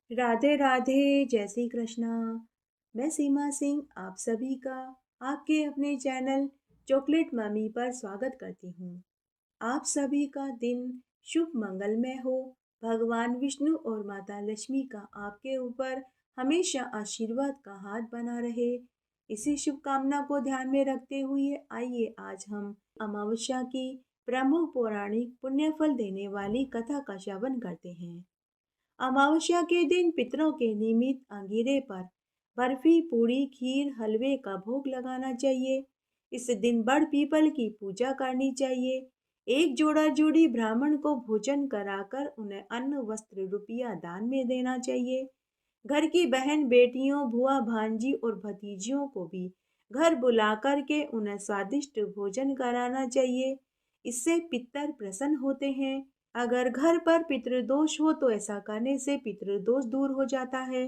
राधे राधे, जय श्री कृष्णा। मैं सीमा सिंह आप सभी का आपके अपने चैनल चॉकलेट मम्मी पर स्वागत करती हूँ। आप सभी का दिन शुभ मंगलमय हो। भगवान विष्णु और माता लक्ष्मी का आपके ऊपर हमेशा आशीर्वाद का हाथ बना रहे। इसी शुभकामना को ध्यान में रखते हुए आइए आज हम अमावस्या की प्रमुख पौराणिक पुण्य फल देने वाली कथा का श्रवण करते हैं। अमावस्या के दिन पितरों के निमित्त अंगीरे पर बर्फी, पूरी, खीर, हलवे का भोग लगाना चाहिए। इस दिन बड़ पीपल की पूजा करनी चाहिए। एक जोड़ा जोड़ी ब्राह्मण को भोजन कराकर उन्हें अन्न, वस्त्र, रुपया दान में देना चाहिए। घर की बहन बेटियों, बुआ, भांजी और भतीजियों को भी घर बुला कर के उन्हें स्वादिष्ट भोजन कराना चाहिए। इससे पितर प्रसन्न होते हैं। अगर घर पर पितृदोष हो तो ऐसा करने से पितृदोष दूर हो जाता है।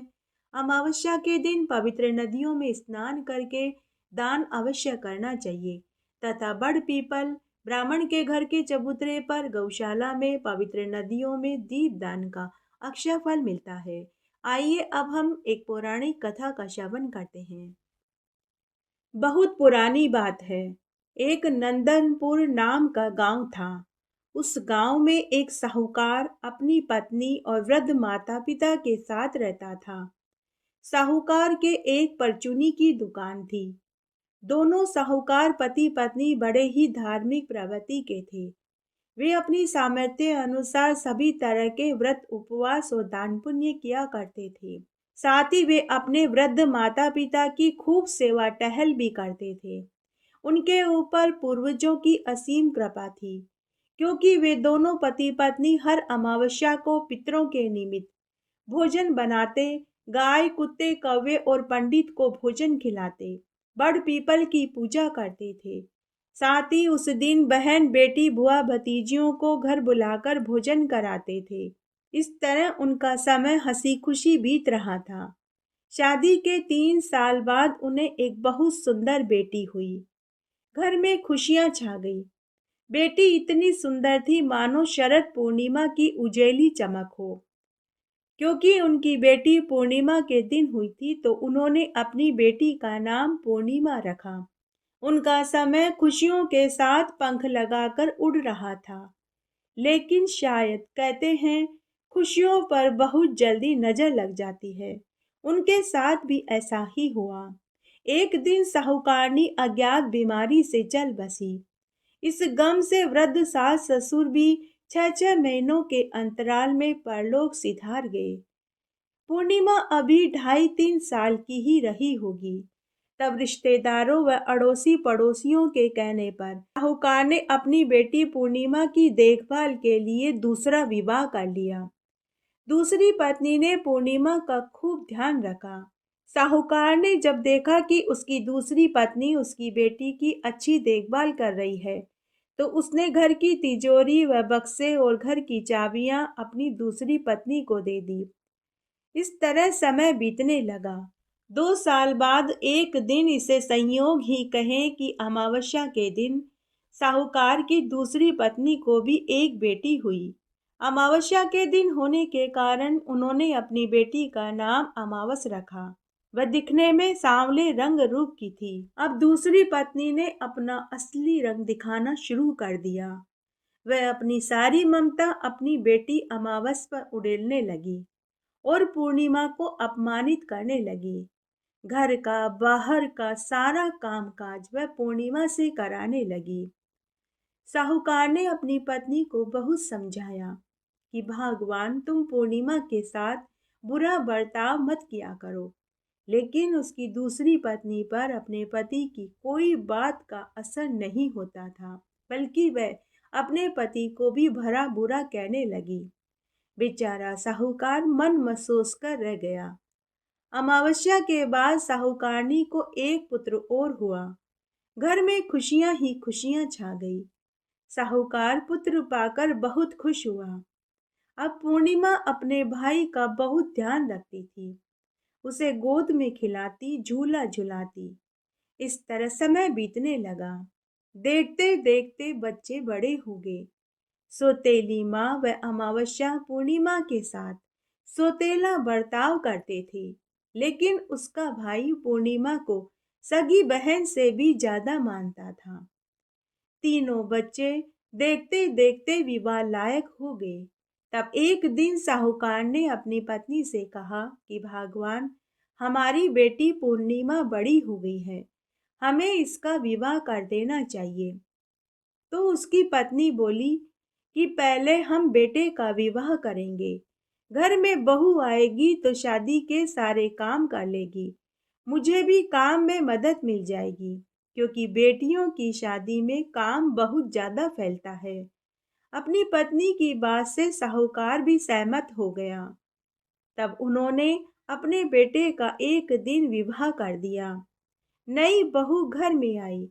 अमावस्या के दिन पवित्र नदियों में स्नान करके दान अवश्य करना चाहिए तथा बड़ पीपल, ब्राह्मण के घर के चबूतरे पर, गौशाला में, पवित्र नदियों में दीप दान का अक्षय फल मिलता है। आइए अब हम एक पौराणिक कथा का श्रवण करते हैं। बहुत पुरानी बात है। एक नंदनपुर नाम का गांव था। उस गांव में एक साहूकार अपनी पत्नी और वृद्ध माता पिता के साथ रहता था। साहूकार के एक परचूनी की दुकान थी। दोनों साहूकार पति पत्नी बड़े ही धार्मिक प्रवृत्ति के थे। वे अपनी सामर्थ्य अनुसार सभी तरह के व्रत, उपवास और दान पुण्य किया करते थे। साथ ही वे अपने वृद्ध माता पिता की खूब सेवा टहल भी करते थे। उनके ऊपर पूर्वजों की असीम कृपा थी, क्योंकि वे दोनों पति पत्नी हर अमावस्या को पितरों के निमित्त भोजन बनाते, गाय, कुत्ते, कौवे और पंडित को भोजन खिलाते, बड़ पीपल की पूजा करते थे। साथ ही उस दिन बहन, बेटी, बुआ, भतीजियों को घर बुलाकर भोजन कराते थे। इस तरह उनका समय हंसी खुशी बीत रहा था। शादी के 3 साल बाद उन्हें एक बहुत सुंदर बेटी हुई। घर में खुशियां छा गई। बेटी इतनी सुंदर थी मानो शरद पूर्णिमा की उजेली चमक हो। क्योंकि उनकी बेटी पूर्णिमा के दिन हुई थी तो उन्होंने अपनी बेटी का नाम पूर्णिमा रखा। उनका समय खुशियों के साथ पंख लगाकर उड़ रहा था। लेकिन शायद कहते हैं खुशियों पर बहुत जल्दी नजर लग जाती है। उनके साथ भी ऐसा ही हुआ। एक दिन साहूकारनी अज्ञात बीमारी से चल बसी। इस गम से वृद्ध सास ससुर भी 6-6 महीनों के अंतराल में परलोक सिधार गए। पूर्णिमा अभी 2.5-3 साल की ही रही होगी। तब रिश्तेदारों व अड़ोसी पड़ोसियों के कहने पर साहूकार ने अपनी बेटी पूर्णिमा की देखभाल के लिए दूसरा विवाह कर लिया। दूसरी पत्नी ने पूर्णिमा का खूब ध्यान रखा। साहूकार ने जब देखा कि उसकी दूसरी पत्नी उसकी बेटी की अच्छी देखभाल कर रही है, तो उसने घर की तिजोरी व बक्से और घर की चाबियां अपनी दूसरी पत्नी को दे दी। इस तरह समय बीतने लगा। 2 साल बाद एक दिन, इसे संयोग ही कहें कि अमावस्या के दिन, साहूकार की दूसरी पत्नी को भी एक बेटी हुई। अमावस्या के दिन होने के कारण उन्होंने अपनी बेटी का नाम अमावस रखा। वह दिखने में सांवले रंग रूप की थी। अब दूसरी पत्नी ने अपना असली रंग दिखाना शुरू कर दिया। वह अपनी सारी ममता अपनी बेटी अमावस पर उड़ेलने लगी और पूर्णिमा को अपमानित करने लगी। घर का, बाहर का सारा कामकाज वह पूर्णिमा से कराने लगी। साहूकार ने अपनी पत्नी को बहुत समझाया कि भगवान, तुम पूर्णिमा के साथ बुरा बर्ताव मत किया करो। लेकिन उसकी दूसरी पत्नी पर अपने पति की कोई बात का असर नहीं होता था, बल्कि वह अपने पति को भी भला बुरा कहने लगी। बेचारा साहूकार मन महसूस कर रह गया। अमावस्या के बाद साहूकारनी को एक पुत्र और हुआ। घर में खुशियां ही खुशियां छा गई। साहूकार पुत्र पाकर बहुत खुश हुआ। अब पूर्णिमा अपने भाई का बहुत ध्यान रखती थी। उसे गोद में खिलाती, झूला झुलाती। इस तरह समय बीतने लगा। देखते देखते बच्चे बड़े हो गए। सौतेली माँ व अमावस्या पूर्णिमा के साथ सोतेला बर्ताव करते थे, लेकिन उसका भाई पूर्णिमा को सगी बहन से भी ज्यादा मानता था। तीनों बच्चे देखते देखते विवाह लायक हो गए। तब एक दिन साहूकार ने अपनी पत्नी से कहा कि भगवान, हमारी बेटी पूर्णिमा बड़ी हो गई है, हमें इसका विवाह कर देना चाहिए। तो उसकी पत्नी बोली कि पहले हम बेटे का विवाह करेंगे। घर में बहू आएगी तो शादी के सारे काम कर लेगी। मुझे भी काम में मदद मिल जाएगी, क्योंकि बेटियों की शादी में काम बहुत ज्यादा फैलता है। अपनी पत्नी की बात से साहूकार भी सहमत हो गया। तब उन्होंने अपने बेटे का एक दिन विवाह कर दिया। नई बहू घर में आई।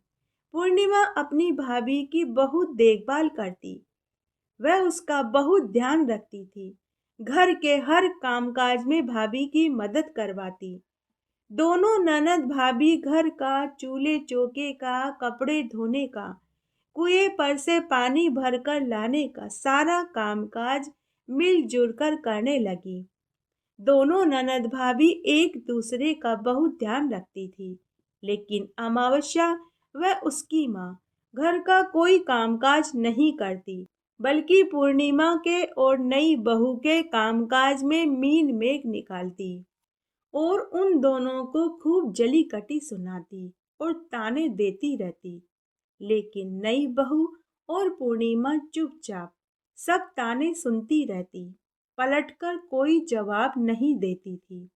पूर्णिमा अपनी भाभी की बहुत देखभाल करती। वह उसका बहुत ध्यान रखती थी। घर के हर कामकाज में भाभी की मदद करवाती। दोनों ननद भाभी घर का, चूल्हे चौके का, कपड़े धोने का, कुएं पर से पानी भरकर लाने का सारा कामकाज मिलजुल कर करने लगी। दोनों ननद भाभी एक दूसरे का बहुत ध्यान रखती थी, लेकिन अमावस्या वह उसकी माँ घर का कोई कामकाज नहीं करती, बल्कि पूर्णिमा के और नई बहू के कामकाज में मीन मेघ निकालती और उन दोनों को खूब जली कटी सुनाती और ताने देती रहती। लेकिन नई बहू और पूर्णिमा चुपचाप सब ताने सुनती रहती, पलटकर कोई जवाब नहीं देती थी।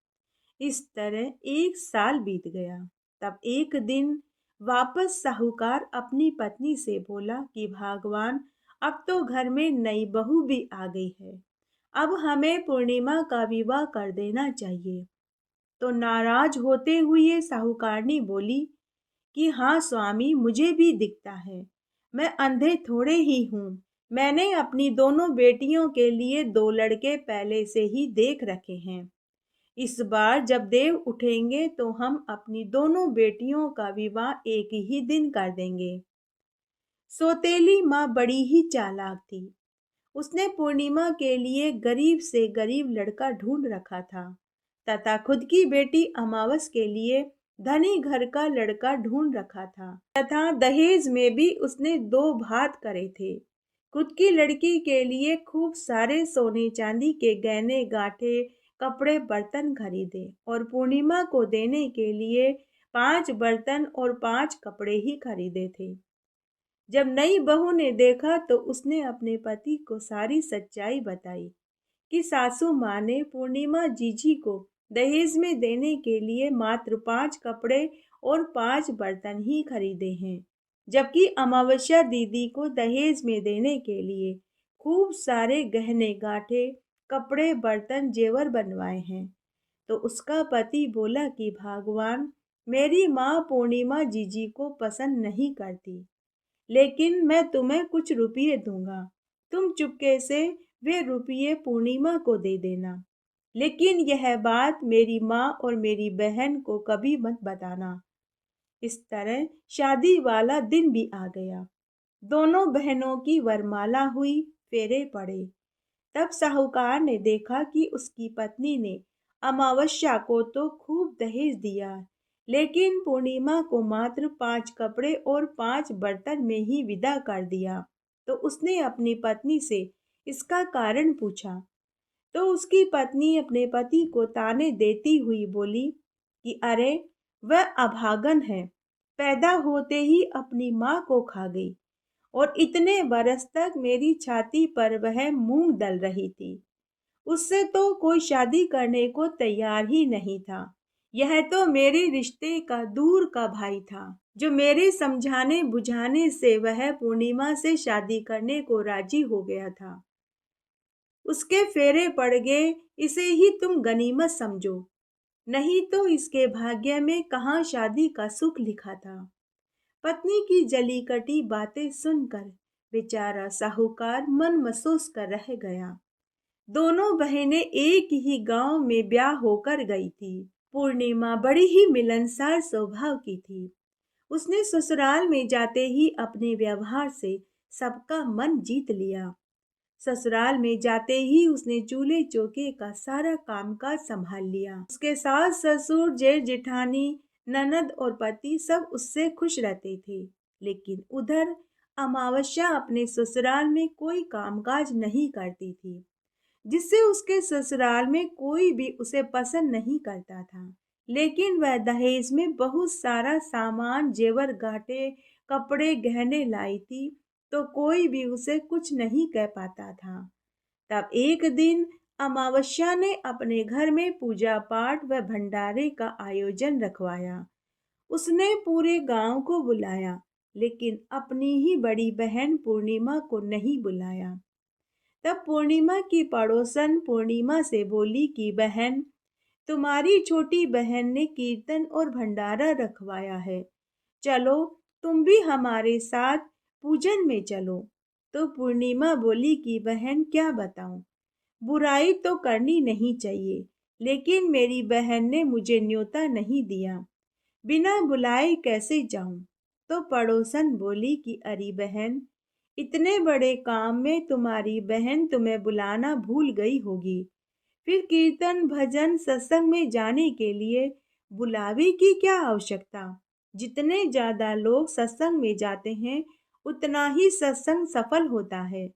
इस तरह एक साल बीत गया। तब एक दिन वापस साहूकार अपनी पत्नी से बोला कि भगवान, अब तो घर में नई बहू भी आ गई है, अब हमें पूर्णिमा का विवाह कर देना चाहिए। तो नाराज होते हुए साहूकारनी बोली कि हाँ स्वामी, मुझे भी दिखता है, मैं अंधे थोड़े ही हूँ। मैंने अपनी दोनों बेटियों के लिए दो लड़के पहले से ही देख रखे हैं। इस बार जब देव उठेंगे तो हम अपनी दोनों बेटियों का विवाह एक ही दिन कर देंगे। सौतेली माँ बड़ी ही चालाक थी। उसने पूर्णिमा के लिए गरीब से गरीब लड़का ढूंढ रखा था तथा खुद की बेटी अमावस के लिए धनी घर का लड़का ढूंढ रखा था तथा दहेज में भी उसने दो भात करे थे। खुद की लड़की के लिए खूब सारे सोने चांदी के गहने गांठे, कपड़े बर्तन खरीदे और पूर्णिमा को देने के लिए 5 बर्तन और 5 कपड़े ही खरीदे थे। जब नई बहू ने देखा तो उसने अपने पति को सारी सच्चाई बताई कि सासू माँ ने पूर्णिमा जीजी को दहेज में देने के लिए मात्र 5 कपड़े और 5 बर्तन ही खरीदे हैं, जबकि अमावस्या दीदी को दहेज में देने के लिए खूब सारे गहने गांठे, कपड़े बर्तन जेवर बनवाए हैं। तो उसका पति बोला कि भगवान, मेरी माँ पूर्णिमा जीजी को पसंद नहीं करती, लेकिन मैं तुम्हें कुछ रुपये दूंगा, तुम चुपके से वे रुपये पूर्णिमा को दे देना, लेकिन यह बात मेरी माँ और मेरी बहन को कभी मत बताना। इस तरह शादी वाला दिन भी आ गया। दोनों बहनों की वरमाला हुई, फेरे पड़े। तब साहूकार ने देखा कि उसकी पत्नी ने अमावस्या को तो खूब दहेज दिया, लेकिन पूर्णिमा को मात्र 5 कपड़े और 5 बर्तन में ही विदा कर दिया। तो उसने अपनी पत्नी से इसका कारण पूछा। तो उसकी पत्नी अपने पति को ताने देती हुई बोली कि अरे, वह अभागन है, पैदा होते ही अपनी माँ को खा गई और इतने बरस तक मेरी छाती पर वह मूंग दल रही थी। उससे तो कोई शादी करने को तैयार ही नहीं था। यह तो मेरे रिश्ते का दूर का भाई था, जो मेरे समझाने बुझाने से वह पूर्णिमा से शादी करने को राजी हो गया था। उसके फेरे पड़ गए, इसे ही तुम गनीमत समझो, नहीं तो इसके भाग्य में कहाँ शादी का सुख लिखा था। पत्नी की जली कटी बातें सुनकर बेचारा साहूकार मन महसूस कर रह गया। दोनों बहनें एक ही गांव में ब्याह होकर गई थी। पूर्णिमा बड़ी ही मिलनसार स्वभाव की थी। उसने ससुराल में जाते ही अपने व्यवहार से सबका मन जीत लिया। ससुराल में जाते ही उसने चूल्हे चौके का सारा कामकाज संभाल लिया। उसके सास ससुर जेठ जेठानी ननद और पति सब उससे खुश रहते थे। लेकिन उधर अमावस्या अपने ससुराल में कोई कामकाज नहीं करती थी, जिससे उसके ससुराल में कोई भी उसे पसंद नहीं करता था। लेकिन वह दहेज में बहुत सारा सामान जेवर घाटे कपड़े गहने लाई थी, तो कोई भी उसे कुछ नहीं कह पाता था। तब एक दिन अमावस्या ने अपने घर में पूजा पाठ व भंडारे का आयोजन रखवाया। उसने पूरे गांव को बुलाया, लेकिन अपनी ही बड़ी बहन पूर्णिमा को नहीं बुलाया। तब पूर्णिमा की पड़ोसन पूर्णिमा से बोली कि बहन, तुम्हारी छोटी बहन ने कीर्तन और भंडारा रखवाया है, चलो तुम भी हमारे साथ पूजन में चलो। तो पूर्णिमा बोली कि बहन क्या बताऊं, बुराई तो करनी नहीं चाहिए, लेकिन मेरी बहन ने मुझे न्योता नहीं दिया, बिना बुलाए कैसे जाऊं। तो पड़ोसन बोली कि अरे बहन, इतने बड़े काम में तुम्हारी बहन तुम्हें बुलाना भूल गई होगी। फिर कीर्तन भजन सत्संग में जाने के लिए बुलावे की क्या आवश्यकता। जितने ज्यादा लोग सत्संग में जाते हैं, उतना ही सत्संग सफल होता है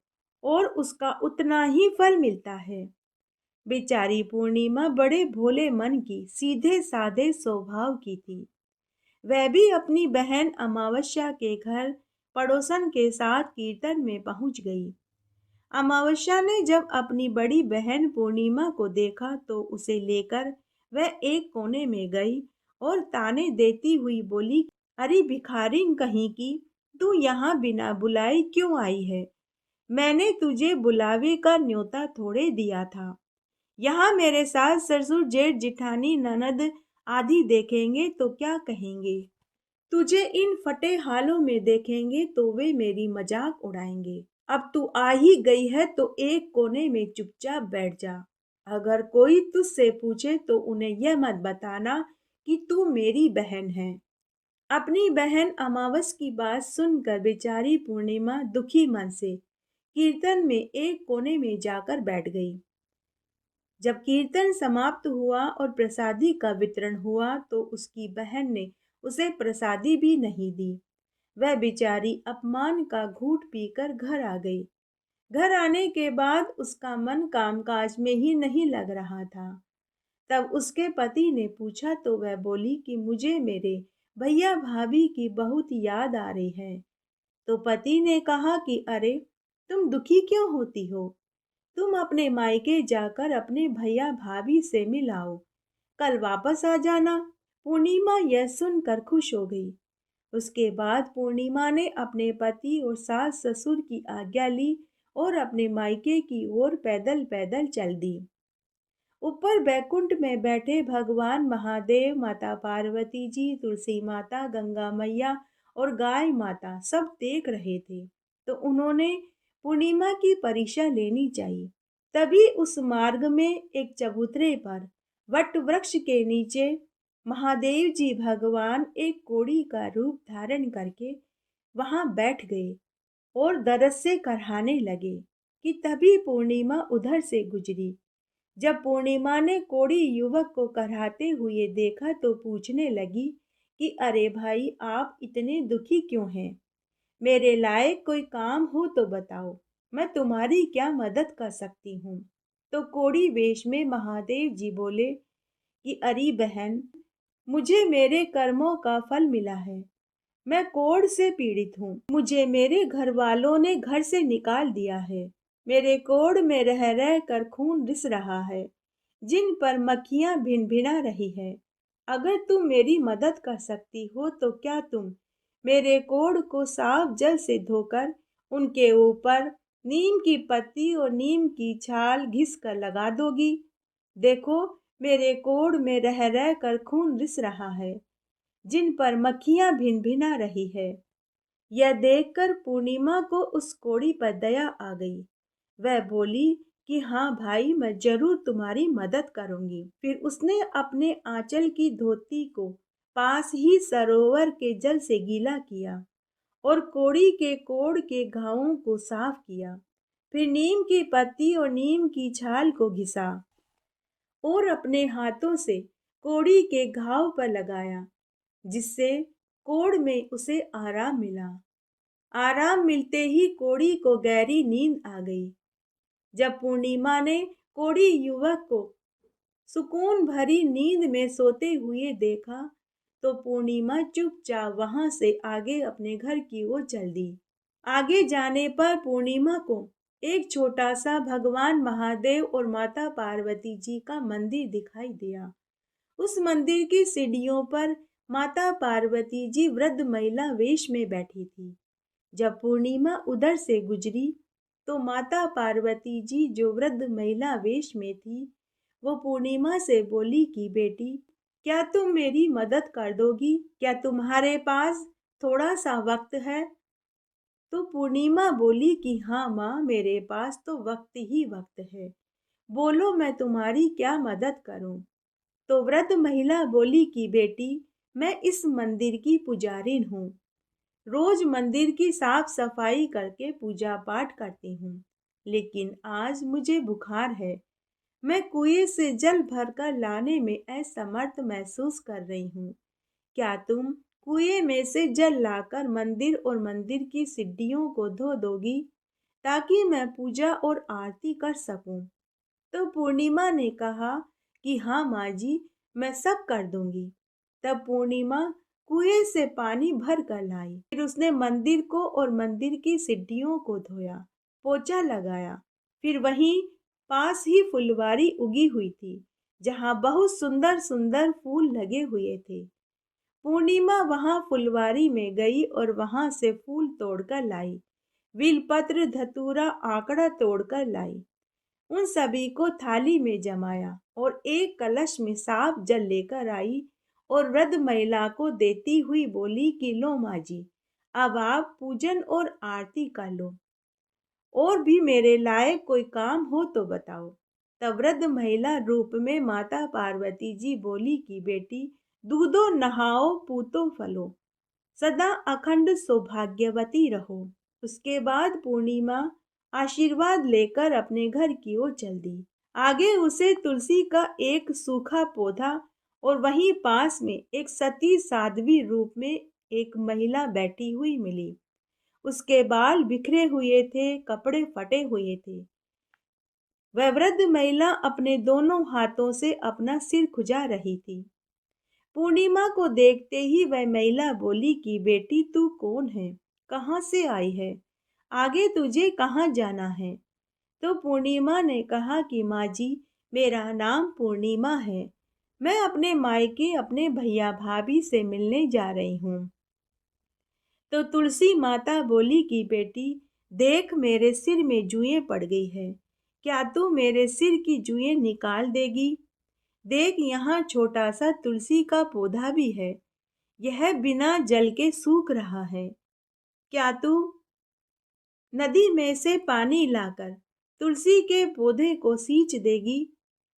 और उसका उतना ही फल मिलता है। बेचारी पूर्णिमा बड़े भोले मन की सीधे साधे स्वभाव की थी। वह भी अपनी बहन अमावस्या के घर पड़ोसन के साथ कीर्तन में पहुंच गई। अमावस्या ने जब अपनी बड़ी बहन पूर्णिमा को देखा तो उसे लेकर वह एक कोने में गई और ताने देती हुई बोली, अरे भिखारिन कहीं की, तू यहाँ बिना बुलाए क्यों आई है? मैंने तुझे बुलावे का न्योता थोड़े दिया था। यहाँ मेरे सास ससुर जेठ जिठानी ननद आदि देखेंगे तो क्या कहेंगे? तुझे इन फटे हालों में देखेंगे तो वे मेरी मजाक उड़ाएंगे। अब तू आ ही गई है तो एक कोने में चुपचाप बैठ जा। अगर कोई तुझसे पूछे तो उन्हें यह मत बताना कि तू मेरी बहन है। अपनी बहन अमावस की बात सुनकर बेचारी पूर्णिमा दुखी मन से कीर्तन में एक कोने में जाकर बैठ गई। जब कीर्तन समाप्त हुआ और प्रसादी का वितरण हुआ तो उसकी बहन ने उसे प्रसादी भी नहीं दी। वह बेचारी अपमान का घूंट पीकर घर आ गई। घर आने के बाद उसका मन कामकाज में ही नहीं लग रहा था। तब उसके पति ने पूछा तो वह बोली कि मुझे मेरे भैया भाभी की बहुत याद आ रही है। तो पति ने कहा कि अरे, तुम दुखी क्यों होती हो? तुम अपने मायके जाकर अपने भैया भाभी से मिलाओ, कल वापस आ जाना। पूर्णिमा यह सुनकर खुश हो गई। उसके बाद पूर्णिमा ने अपने पति और सास ससुर की आज्ञा ली और अपने मायके की ओर पैदल पैदल चल दी। ऊपर बैकुंठ में बैठे भगवान महादेव, माता पार्वती जी, तुलसी माता, गंगा मैया और गाय माता सब देख रहे थे, तो उन्होंने पूर्णिमा की परीक्षा लेनी चाहिए। तभी उस मार्ग में एक चबूतरे पर वट वृक्ष के नीचे महादेव जी भगवान एक कोड़ी का रूप धारण करके वहां बैठ गए और दरस से कराहने लगे कि तभी पूर्णिमा उधर से गुजरी। जब पूर्णिमा ने कोड़ी युवक को कराहते हुए देखा तो पूछने लगी कि अरे भाई, आप इतने दुखी क्यों हैं? मेरे लायक कोई काम हो तो बताओ, मैं तुम्हारी क्या मदद कर सकती हूँ। तो कोड़ी वेश में महादेव जी बोले कि अरे बहन, मुझे मेरे कर्मों का फल मिला है। मैं कोढ़ से पीड़ित हूँ। मुझे मेरे घर वालों ने घर से निकाल दिया है। मेरे कोढ़ में रह रह कर खून रिस रहा है, जिन पर मक्खियां भिन भिना रही है। अगर तुम मेरी मदद कर सकती हो तो क्या तुम मेरे कोढ़ को साफ जल से धोकर उनके ऊपर नीम की पत्ती और नीम की छाल घिस कर लगा दोगी? देखो, मेरे कोढ़ में रह रह कर खून रिस रहा है, जिन पर मक्खियां भिन भिना रही है। यह देखकर पूर्णिमा को उस कोड़ी पर दया आ गई। वह बोली कि हाँ भाई, मैं जरूर तुम्हारी मदद करूंगी। फिर उसने अपने आंचल की धोती को पास ही सरोवर के जल से गीला किया और कोड़ी के कोढ़ के घावों को साफ किया। फिर नीम की पत्ती और नीम की छाल को घिसा और अपने हाथों से कोड़ी के घाव पर लगाया, जिससे कोढ़ में उसे आराम मिला। आराम मिलते ही कोड़ी को गहरी नींद आ गई। जब पूर्णिमा ने कोड़ी युवक को सुकून भरी नींद में सोते हुए देखा, तो पूर्णिमा चुपचाप वहां से आगे अपने घर की ओर चल दी। आगे जाने पर पूर्णिमा को एक छोटा सा भगवान महादेव और माता पार्वती जी का मंदिर दिखाई दिया। उस मंदिर की सीढ़ियों पर माता पार्वती जी वृद्ध महिला वेश में बैठी थी। जब पूर्णिमा उधर से गुजरी, तो माता पार्वती जी जो वृद्ध महिला वेश में थी, वो पूर्णिमा से बोली कि बेटी, क्या तुम मेरी मदद कर दोगी? क्या तुम्हारे पास थोड़ा सा वक्त है? तो पूर्णिमा बोली कि हाँ माँ, मेरे पास तो वक्त ही वक्त है। बोलो, मैं तुम्हारी क्या मदद करूं? तो वृद्ध महिला बोली कि बेटी, मैं इस मंदिर की पुजारिन हूँ। रोज मंदिर की साफ सफाई करके पूजा पाठ करती हूँ, लेकिन आज मुझे बुखार है। मैं कुएं से जल भरकर लाने में असमर्थ महसूस कर रही हूँ। क्या तुम कुएं में से जल लाकर मंदिर और मंदिर की सीढ़ियों को धो दोगी, ताकि मैं पूजा और आरती कर सकूं? तो पूर्णिमा ने कहा कि हाँ माँ जी, मैं सब कर दूंगी। तब पूर्णिमा कुएं से पानी भर कर लाई। फिर उसने मंदिर को और मंदिर की सीढ़ियों को धोया, पोछा लगाया। फिर वहीं पास ही फुलवारी उगी हुई थी, जहाँ बहुत सुंदर सुंदर फूल लगे हुए थे। पूर्णिमा वहां फुलवारी में गई और वहां से फूल तोड़कर लाई। बेलपत्र, धतूरा, आंकड़ा तोड़कर लाई। उन सभी को थाली में जमाया और एक कलश में साफ जल लेकर आई और वृद्ध महिला को देती हुई बोली कि लो माँ जी, अब आप पूजन और आरती कर लो। और भी मेरे लायक कोई काम हो तो बताओ। तब वृद्ध महिला रूप में माता पार्वती जी बोली कि बेटी, दूधो नहाओ, पूतो फलो, सदा अखंड सौभाग्यवती रहो। उसके बाद पूर्णिमा आशीर्वाद लेकर अपने घर की ओर चल दी। आगे उसे तुलसी का एक सूखा पौधा और वहीं पास में एक सती साध्वी रूप में एक महिला बैठी हुई मिली। उसके बाल बिखरे हुए थे, कपड़े फटे हुए थे। वह वृद्ध महिला अपने दोनों हाथों से अपना सिर खुजा रही थी। पूर्णिमा को देखते ही वह महिला बोली कि बेटी, तू कौन है? कहाँ से आई है? आगे तुझे कहाँ जाना है? तो पूर्णिमा ने कहा कि माँ जी, मेरा नाम पूर्णिमा है। मैं अपने मायके अपने भैया भाभी से मिलने जा रही हूँ। तो तुलसी माता बोली कि बेटी, देख, मेरे सिर में जुएं पड़ गई है। क्या तू मेरे सिर की जुएं निकाल देगी? देख, यहाँ छोटा सा तुलसी का पौधा भी है। यह बिना जल के सूख रहा है। क्या तू नदी में से पानी लाकर तुलसी के पौधे को सींच देगी?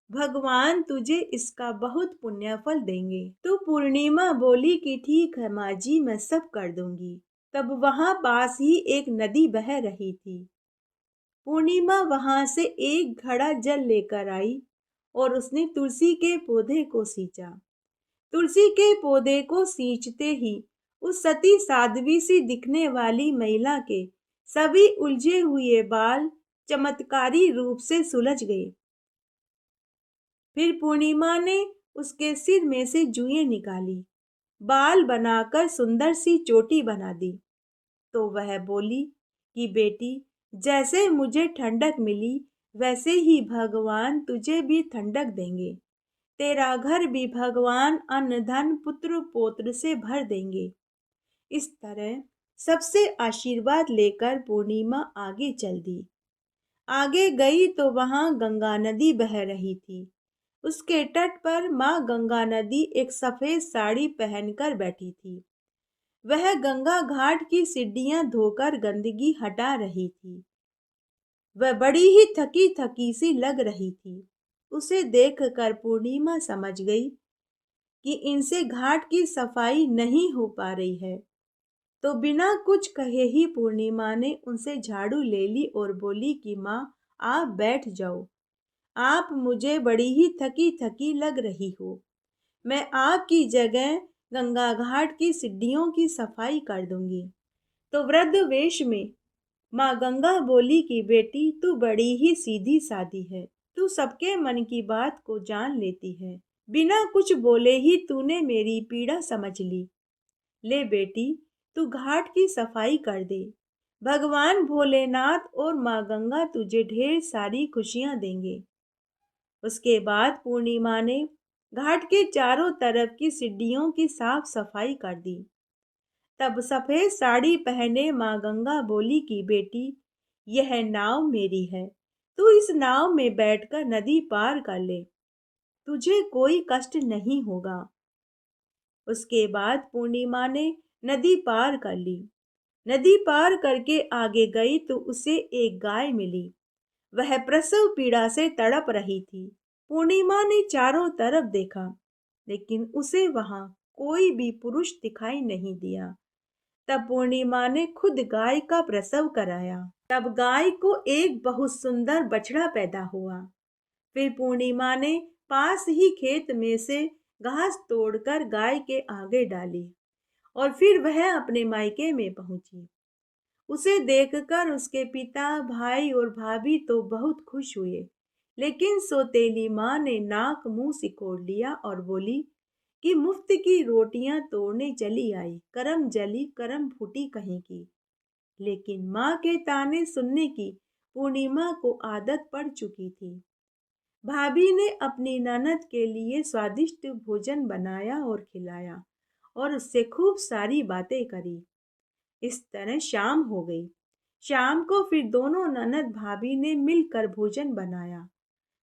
भगवान तुझे इसका बहुत पुण्य फल देंगे। तो पूर्णिमा बोली कि ठीक है माँ जी, मैं सब कर दूंगी। तब वहां पास ही एक नदी बह रही थी। पूर्णिमा वहां से एक घड़ा जल लेकर आई और उसने तुलसी के पौधे को सींचा। तुलसी के पौधे को सींचते ही उस सती साध्वी सी दिखने वाली महिला के सभी उलझे हुए बाल चमत्कारी रूप से सुलझ गए। फिर पूर्णिमा ने उसके सिर में से जुएं निकाली, बाल बनाकर सुंदर सी चोटी बना दी। तो वह बोली कि बेटी, जैसे मुझे ठंडक मिली, वैसे ही भगवान तुझे भी ठंडक देंगे। तेरा घर भी भगवान अन्न धन पुत्र पौत्र से भर देंगे। इस तरह सबसे आशीर्वाद लेकर पूर्णिमा आगे चल दी। आगे गई तो वहां गंगा नदी बह रही थी। उसके तट पर माँ गंगा नदी एक सफेद साड़ी पहनकर बैठी थी। वह गंगा घाट की सीढ़ियां धोकर गंदगी हटा रही थी। वह बड़ी ही थकी थकी सी लग रही थी। उसे देखकर पूर्णिमा समझ गई कि इनसे घाट की सफाई नहीं हो पा रही है। तो बिना कुछ कहे ही पूर्णिमा ने उनसे झाड़ू ले ली और बोली कि माँ, आप बैठ जाओ। आप मुझे बड़ी ही थकी थकी लग रही हो। मैं आपकी जगह गंगा घाट की सीढ़ियों की सफाई कर दूंगी। तो वृद्ध वेश में माँ गंगा बोली कि बेटी, तू बड़ी ही सीधी सादी है। तू सबके मन की बात को जान लेती है। बिना कुछ बोले ही तूने मेरी पीड़ा समझ ली। ले बेटी, तू घाट की सफाई कर दे। भगवान भोलेनाथ और माँ गंगा तुझे ढेर सारी खुशियां देंगे। उसके बाद पूर्णिमा ने घाट के चारों तरफ की सीढ़ियों की साफ सफाई कर दी। तब सफेद साड़ी पहने माँ गंगा बोली कि बेटी, यह नाव मेरी है। तू इस नाव में बैठकर नदी पार कर ले। तुझे कोई कष्ट नहीं होगा। उसके बाद पूर्णिमा ने नदी पार कर ली। नदी पार करके आगे गई तो उसे एक गाय मिली। वह प्रसव पीड़ा से तड़प रही थी। पूर्णिमा ने चारों तरफ देखा, लेकिन उसे वहां कोई भी पुरुष दिखाई नहीं दिया। तब पूर्णिमा ने खुद गाय का प्रसव कराया। तब गाय को एक बहुत सुंदर बछड़ा पैदा हुआ। फिर पूर्णिमा ने पास ही खेत में से घास तोड़कर गाय के आगे डाली और फिर वह अपने मायके में पहुंची। उसे देखकर उसके पिता, भाई और भाभी तो बहुत खुश हुए, लेकिन सौतेली माँ ने नाक मुंह सिकोड़ लिया और बोली कि मुफ्त की रोटियां तोड़ने चली आई, करम जली करम फूटी कहीं की। लेकिन माँ के ताने सुनने की पूर्णिमा को आदत पड़ चुकी थी। भाभी ने अपनी ननद के लिए स्वादिष्ट भोजन बनाया और खिलाया और उससे खूब सारी बातें करी। इस तरह शाम हो गई। शाम को फिर दोनों ननद भाभी ने मिलकर भोजन बनाया।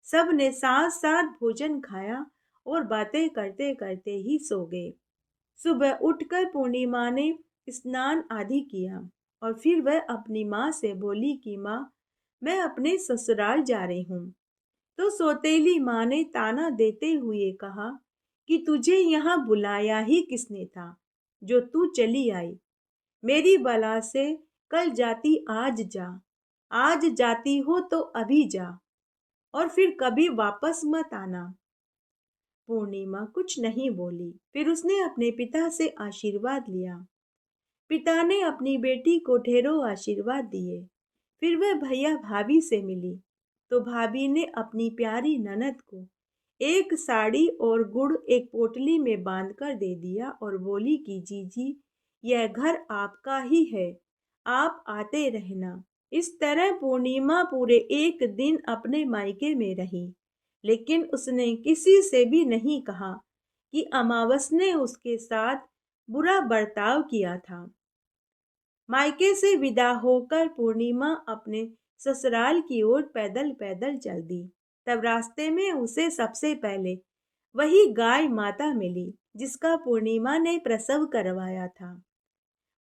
सब ने साथ साथ भोजन खाया और बातें करते करते ही सो गए। सुबह उठकर पूर्णिमा ने स्नान आदि किया और फिर वह अपनी माँ से बोली कि माँ, मैं अपने ससुराल जा रही हूँ। तो सौतेली माँ ने ताना देते हुए कहा कि तुझे यहाँ बुलाया ही किसने था, जो तू चली आई। मेरी बला से कल जाती आज जा, आज जाती हो तो अभी जा और फिर कभी वापस मत आना। पूर्णिमा कुछ नहीं बोली। फिर उसने अपने पिता से आशीर्वाद लिया। पिता ने अपनी बेटी को ढेरों आशीर्वाद दिए। फिर वह भैया भाभी से मिली तो भाभी ने अपनी प्यारी ननद को एक साड़ी और गुड़ एक पोटली में बांधकर दे दिया और बोली कि जीजी, यह घर आपका ही है, आप आते रहना। इस तरह पूर्णिमा पूरे एक दिन अपने मायके में रही, लेकिन उसने किसी से भी नहीं कहा कि अमावस ने उसके साथ बुरा बर्ताव किया था। मायके से विदा होकर पूर्णिमा अपने ससुराल की ओर पैदल पैदल चल दी। तब रास्ते में उसे सबसे पहले वही गाय माता मिली जिसका पूर्णिमा ने प्रसव करवाया था।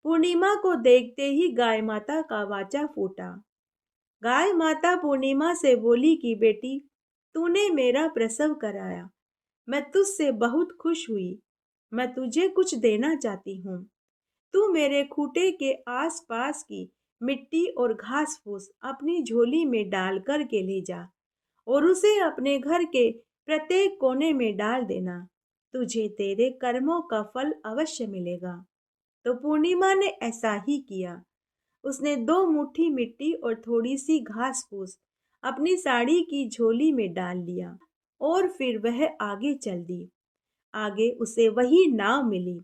पूर्णिमा को देखते ही गाय माता का वाचा फूटा। गाय माता पूर्णिमा से बोली कि बेटी, तूने मेरा प्रसव कराया, मैं तुझसे बहुत खुश हुई। मैं तुझे कुछ देना चाहती हूँ। तू मेरे खूंटे के आसपास की मिट्टी और घास फूस अपनी झोली में डाल कर के ले जा और उसे अपने घर के प्रत्येक कोने में डाल देना। तुझे तेरे कर्मों का फल अवश्य मिलेगा। तो पूर्णिमा ने ऐसा ही किया। उसने 2 मुट्ठी मिट्टी और थोड़ी सी घास फूस अपनी साड़ी की झोली में डाल लिया और फिर वह आगे चल दी। आगे उसे वही नाव मिली।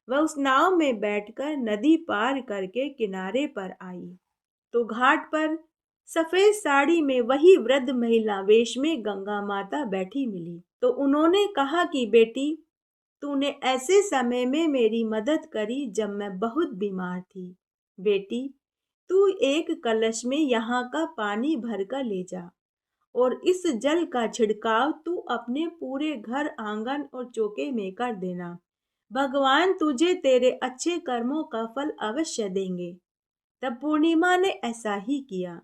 वह उस नाव में बैठकर नदी पार करके किनारे पर आई तो घाट पर सफेद साड़ी में वही वृद्ध महिला वेश में गंगा माता बैठी मिली। तो उन्होंने कहा कि बेटी, तूने ऐसे समय में मेरी मदद करी जब मैं बहुत बीमार थी। बेटी, तू एक कलश में यहाँ का पानी भर कर ले जा और इस जल का छिड़काव तू अपने पूरे घर, आंगन और चौके में कर देना। भगवान तुझे तेरे अच्छे कर्मों का फल अवश्य देंगे। तब पूर्णिमा ने ऐसा ही किया।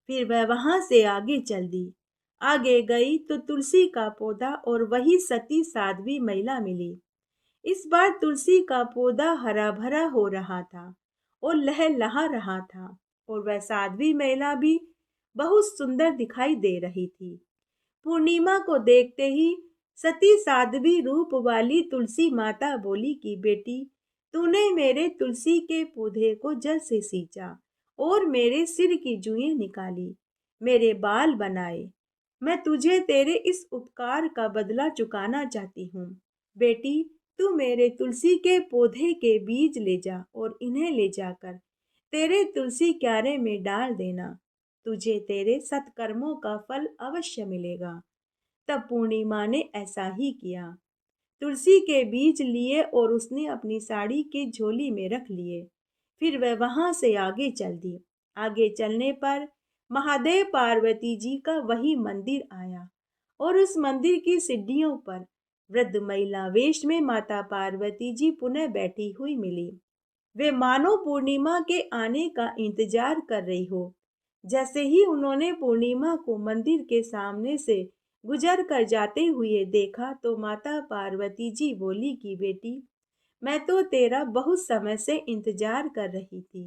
फिर वह वहां से आगे चल दी। आगे गई तो तुलसी का पौधा और वही सती साध्वी महिला मिली। इस बार तुलसी का पौधा हरा भरा हो रहा था और लहलहा रहा था, और वह साध्वी महिला भी बहुत सुंदर दिखाई दे रही थी। पूर्णिमा को देखते ही सती साध्वी रूप वाली तुलसी माता बोली कि बेटी, तूने मेरे तुलसी के पौधे को जल से सींचा और मेरे सिर की जूएं निकाली, मेरे बाल बनाए। मैं तुझे तेरे इस उपकार का बदला चुकाना चाहती हूँ। बेटी, तू मेरे तुलसी के पौधे के बीज ले जा और इन्हें ले जाकर तेरे तुलसी क्यारे में डाल देना। तुझे तेरे सत्कर्मों का फल अवश्य मिलेगा। तब पूर्णिमा ने ऐसा ही किया। तुलसी के बीज लिए और उसने अपनी साड़ी के झोली में रख लिए। फिर वह वहां से आगे चल दी। आगे चलने पर महादेव पार्वती जी का वही मंदिर आया, और उस मंदिर की सीढ़ियों पर वृद्ध महिला वेश में माता पार्वती जी पुनः बैठी हुई मिली। वे मानो पूर्णिमा के आने का इंतजार कर रही हो। जैसे ही उन्होंने पूर्णिमा को मंदिर के सामने से गुजर कर जाते हुए देखा तो माता पार्वती जी बोली कि बेटी, मैं तो तेरा बहुत समय से इंतजार कर रही थी।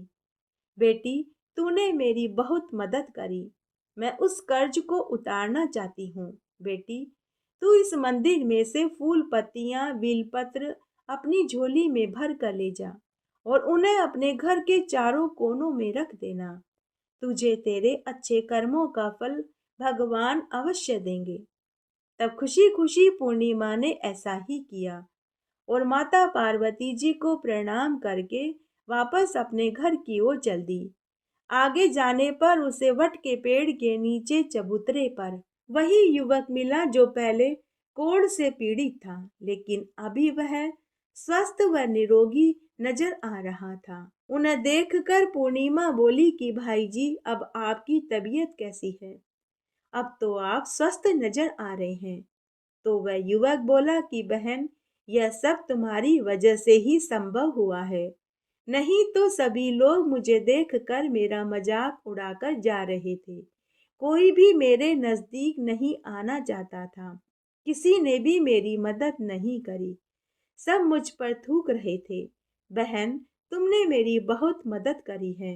बेटी, तूने मेरी बहुत मदद करी। मैं उस कर्ज को उतारना चाहती हूँ। बेटी, तू इस मंदिर में से फूल पत्तियां बेलपत्र अपनी झोली में भर कर ले जा और उन्हें अपने घर के चारों कोनों में रख देना। तुझे तेरे अच्छे कर्मों का फल भगवान अवश्य देंगे। तब खुशी खुशी पूर्णिमा ने ऐसा ही किया और माता पार्वती जी को प्रणाम करके वापस अपने घर की ओर चल दी। आगे जाने पर उसे वट के पेड़ के नीचे चबूतरे पर वही युवक मिला जो पहले कोढ़ से पीड़ित था, लेकिन अभी वह स्वस्थ व निरोगी नजर आ रहा था। उन्हें देखकर पूर्णिमा बोली कि भाई जी, अब आपकी तबीयत कैसी है? अब तो आप स्वस्थ नजर आ रहे हैं। तो वह युवक बोला कि बहन, यह सब तुम्हारी वजह से ही संभव हुआ है, नहीं तो सभी लोग मुझे देखकर मेरा मजाक उड़ाकर जा रहे थे। कोई भी मेरे नजदीक नहीं आना चाहता था। किसी ने भी मेरी मदद नहीं करी। सब मुझ पर थूक रहे थे। बहन, तुमने मेरी बहुत मदद करी है।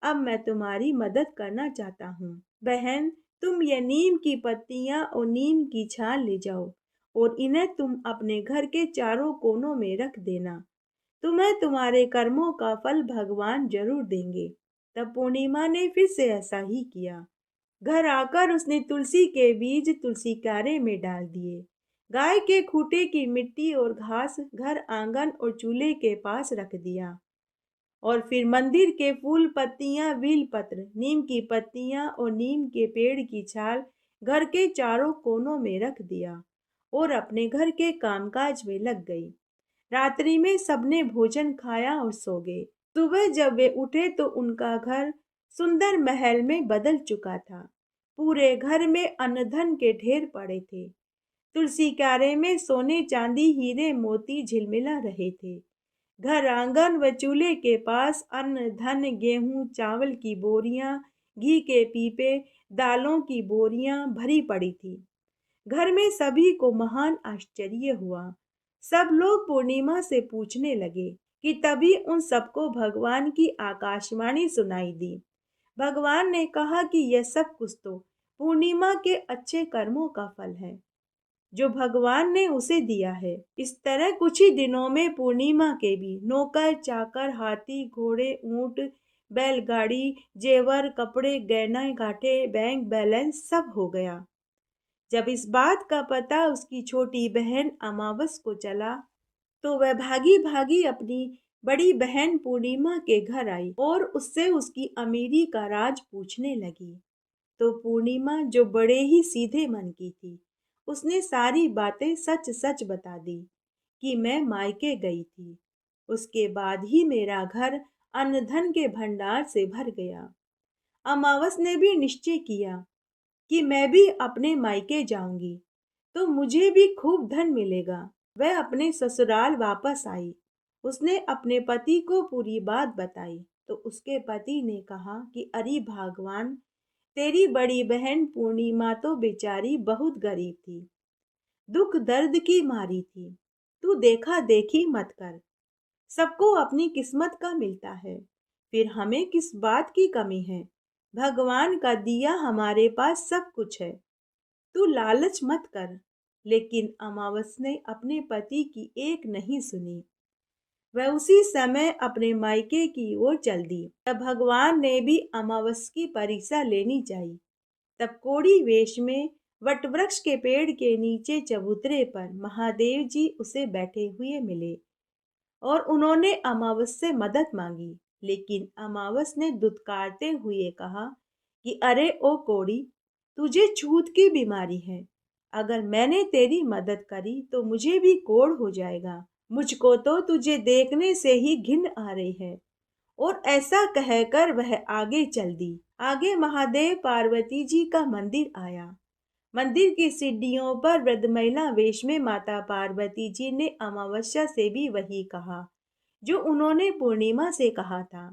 अब मैं तुम्हारी मदद करना चाहता हूँ। बहन, तुम ये नीम की पत्तियां और नीम की छाल ले जाओ और इन्हें तुम अपने घर के चारों कोनों में रख देना। तुम्हें तुम्हारे कर्मों का फल भगवान जरूर देंगे। तब पूर्णिमा ने फिर से ऐसा ही किया। घर आकर उसने तुलसी के बीज तुलसी क्यारे में डाल दिए। गाय के खूंटे की मिट्टी और घास घर आंगन और चूल्हे के पास रख दिया, और फिर मंदिर के फूल पत्तियां बेल पत्र नीम की पत्तियां और नीम के पेड़ की छाल घर के चारों कोनों में रख दिया और अपने घर के कामकाज में लग गई। रात्रि में सबने भोजन खाया और सो गए। सुबह जब वे उठे तो उनका घर सुंदर महल में बदल चुका था। पूरे घर में अन्न धन के ढेर पड़े थे। तुलसी क्यारे में सोने चांदी हीरे मोती झिलमिला रहे थे। घर आंगन व चूल्हे के पास अन्न धन गेहूं चावल की बोरियां, घी के पीपे, दालों की बोरियां भरी पड़ी थी। घर में सभी को महान आश्चर्य हुआ। सब लोग पूर्णिमा से पूछने लगे कि तभी उन सबको भगवान की आकाशवाणी सुनाई दी। भगवान ने कहा कि यह सब कुछ तो पूर्णिमा के अच्छे कर्मों का फल है जो भगवान ने उसे दिया है। इस तरह कुछ ही दिनों में पूर्णिमा के भी नौकर चाकर हाथी घोड़े ऊंट बैलगाड़ी जेवर कपड़े गहना गांठे बैंक बैलेंस सब हो गया। जब इस बात का पता उसकी छोटी बहन अमावस को चला तो वह भागी भागी अपनी बड़ी बहन पूर्णिमा के घर आई और उससे उसकी अमीरी का राज पूछने लगी। तो पूर्णिमा, जो बड़े ही सीधे मन की थी, उसने सारी बातें सच सच बता दी कि मैं मायके गई थी। उसके बाद ही मेरा घर अन्न धन के भंडार से भर गया। अमावस ने भी निश्चय किया कि मैं भी अपने मायके जाऊंगी तो मुझे भी खूब धन मिलेगा। वह अपने ससुराल वापस आई। उसने अपने पति को पूरी बात बताई तो उसके पति ने कहा कि अरे भगवान, तेरी बड़ी बहन पूर्णिमा तो बेचारी बहुत गरीब थी, दुख दर्द की मारी थी। तू देखा देखी मत कर, सबको अपनी किस्मत का मिलता है, फिर हमें किस बात की कमी है। भगवान का दिया हमारे पास सब कुछ है, तू लालच मत कर। लेकिन अमावस ने अपने पति की एक नहीं सुनी। वह उसी समय अपने मायके की ओर चल दी। तब भगवान ने भी अमावस की परीक्षा लेनी चाहिए। तब कोढ़ी वेश में वटवृक्ष के पेड़ के नीचे चबूतरे पर महादेव जी उसे बैठे हुए मिले और उन्होंने अमावस से मदद मांगी। लेकिन अमावस ने दुत्कारते हुए कहा कि अरे ओ कोढ़ी, तुझे छूत की बीमारी है। अगर मैंने तेरी मदद करी तो मुझे भी कोढ़ हो जाएगा। मुझको तो तुझे देखने से ही घिन आ रही है। और ऐसा कहकर वह आगे चल दी। आगे महादेव पार्वती जी का मंदिर आया। मंदिर की सीढ़ियों पर वृद्ध महिला वेश में माता पार्वती जी ने अमावस्या से भी वही कहा जो उन्होंने पूर्णिमा से कहा था।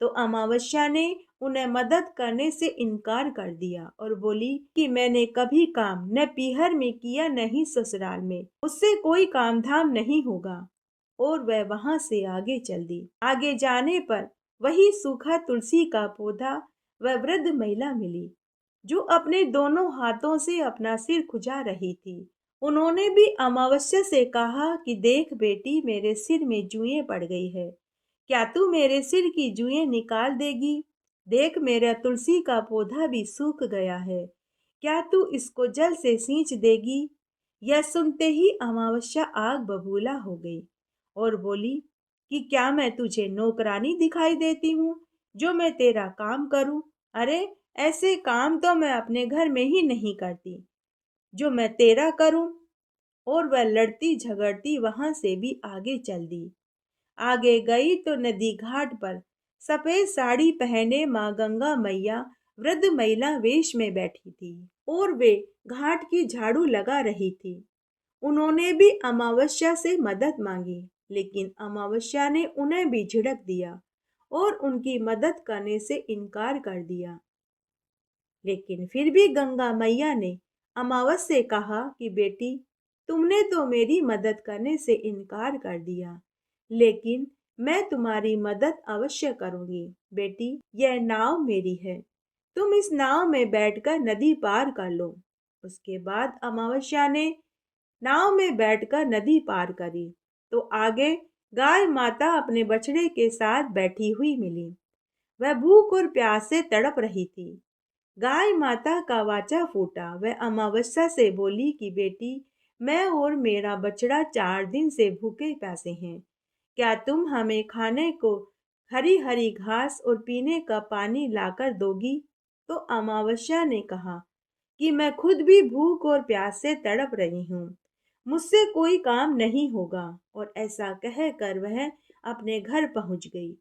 तो अमावस्या ने उन्हें मदद करने से इनकार कर दिया और बोली कि मैंने कभी काम न पीहर में किया न ही ससुराल में, उससे कोई काम धाम नहीं होगा। और वह वहां से आगे चल दी। आगे जाने पर वही सूखा तुलसी का पौधा वह वृद्ध महिला मिली जो अपने दोनों हाथों से अपना सिर खुजा रही थी। उन्होंने भी अमावस्या से कहा कि देख बेटी, मेरे सिर में जुएं पड़ गई है, क्या तू मेरे सिर की जुएं निकाल देगी? देख मेरा तुलसी का पौधा भी सूख गया है, क्या तू इसको जल से सींच देगी? यह सुनते ही अमावस्या आग बबूला हो गई और बोली कि क्या मैं तुझे नौकरानी दिखाई देती हूँ जो मैं तेरा काम करूं? अरे ऐसे काम तो मैं अपने घर में ही नहीं करती जो मैं तेरा करूं। और वह लड़ती झगड़ती वहां से भी आगे चल दी। आगे गई तो नदी घाट पर सफेद साड़ी पहने माँ गंगा मैया वृद्ध महिला वेश में बैठी थी और वे घाट की झाड़ू लगा रही थी। उन्होंने भी अमावस्या से मदद मांगी, लेकिन अमावस्या ने उन्हें भी झिड़क दिया और उनकी मदद करने से इनकार कर दिया। लेकिन फिर भी गंगा मैया ने अमावस से कहा कि बेटी, तुमने तो मेरी मदद करने से इनकार कर दिया, लेकिन मैं तुम्हारी मदद अवश्य करूंगी। बेटी, यह नाव मेरी है, तुम इस नाव में बैठकर नदी पार कर लो। उसके बाद अमावस्या ने नाव में बैठकर नदी पार करी तो आगे गाय माता अपने बछड़े के साथ बैठी हुई मिली। वह भूख और प्यास से तड़प रही थी। गाय माता का वाचा फूटा। वह अमावस्या से बोली कि बेटी, मैं और मेरा बछड़ा 4 दिन से भूखे प्यासे हैं, क्या तुम हमें खाने को हरी हरी घास और पीने का पानी लाकर दोगी? तो अमावस्या ने कहा कि मैं खुद भी भूख और प्यास से तड़प रही हूँ, मुझसे कोई काम नहीं होगा। और ऐसा कहकर वह अपने घर पहुंच गई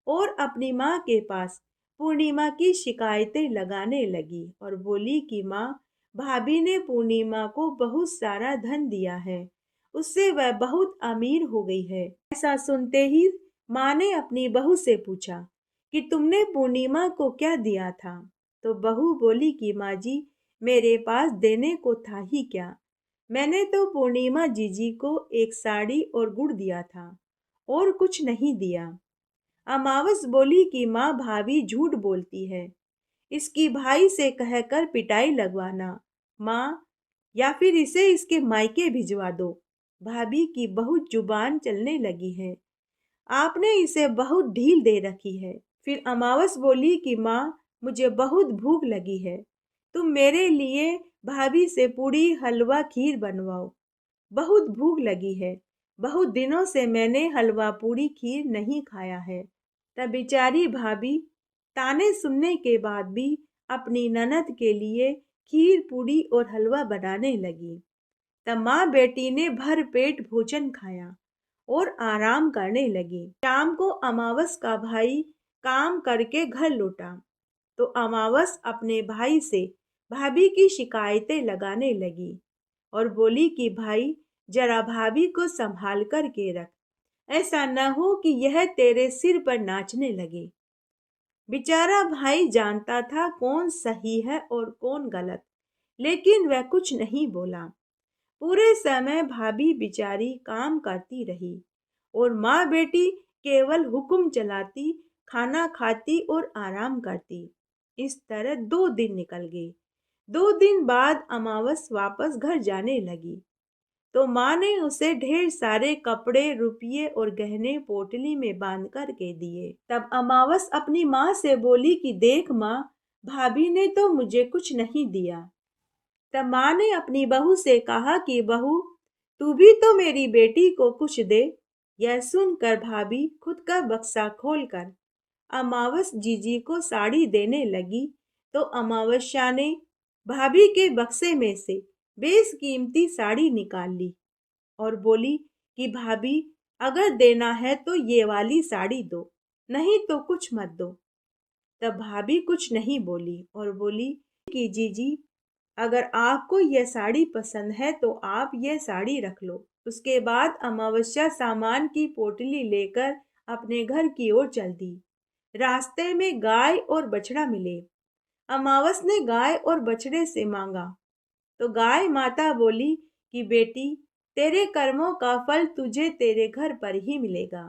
और अपनी माँ के पास पूर्णिमा की शिकायतें लगाने लगी और बोली कि माँ, भाभी ने पूर्णिमा को बहुत सारा धन दिया है, उससे वह बहुत अमीर हो गई है। ऐसा सुनते ही माँ ने अपनी बहू से पूछा कि तुमने पूर्णिमा को क्या दिया था? तो बहू बोली कि माँ जी, मेरे पास देने को था ही क्या, मैंने तो पूर्णिमा जीजी को एक साड़ी और गुड़ दिया था और कुछ नहीं दिया। अमावस बोली कि माँ, भाभी झूठ बोलती है, इसकी भाई से कहकर पिटाई लगवाना माँ, या फिर इसे इसके मायके भिजवा दो। भाभी की बहुत जुबान चलने लगी है, आपने इसे बहुत ढील दे रखी है। फिर अमावस बोली कि माँ, मुझे बहुत भूख लगी है, तुम मेरे लिए भाभी से पूड़ी हलवा खीर बनवाओ, बहुत भूख लगी है, बहुत दिनों से मैंने हलवा पूड़ी खीर नहीं खाया है। तब बेचारी भाभी ताने सुनने के बाद भी अपनी ननद के लिए खीर पूड़ी और हलवा बनाने लगी। तब माँ बेटी ने भर पेट भोजन खाया और आराम करने लगी। शाम को अमावस का भाई काम करके घर लौटा तो अमावस अपने भाई से भाभी की शिकायतें लगाने लगी और बोली कि भाई, जरा भाभी को संभाल कर के रख, ऐसा न हो कि यह तेरे सिर पर नाचने लगे। बेचारा भाई जानता था कौन सही है और कौन गलत, लेकिन वह कुछ नहीं बोला। पूरे समय भाभी बेचारी काम करती रही और माँ बेटी केवल हुक्म चलाती, खाना खाती और आराम करती। इस तरह 2 दिन निकल गए। 2 दिन बाद अमावस वापस घर जाने लगी तो माँ ने उसे ढेर सारे कपड़े, रुपये और गहने पोटली में बांध कर के दिए। तब अमावस अपनी माँ से बोली कि देख माँ, भाभी ने तो मुझे कुछ नहीं दिया। तब माँ ने अपनी बहू से कहा कि बहू, तू भी तो मेरी बेटी को कुछ दे। यह सुनकर भाभी खुद का बक्सा खोलकर अमावस जीजी को साड़ी देने लगी तो अमावस्या ने भाभी के बक्से में से बेशकीमती साड़ी निकाल ली और बोली कि भाभी, अगर देना है तो ये वाली साड़ी दो, नहीं तो कुछ मत दो। तब भाभी कुछ नहीं बोली और बोली कि जीजी, अगर आपको यह साड़ी पसंद है तो आप यह साड़ी रख लो। उसके बाद अमावस्या सामान की पोटली लेकर अपने घर की ओर चल दी। रास्ते में गाय और बछड़ा मिले। अमावस ने गाय और बछड़े से मांगा तो गाय माता बोली कि बेटी, तेरे कर्मों का फल तुझे तेरे घर पर ही मिलेगा।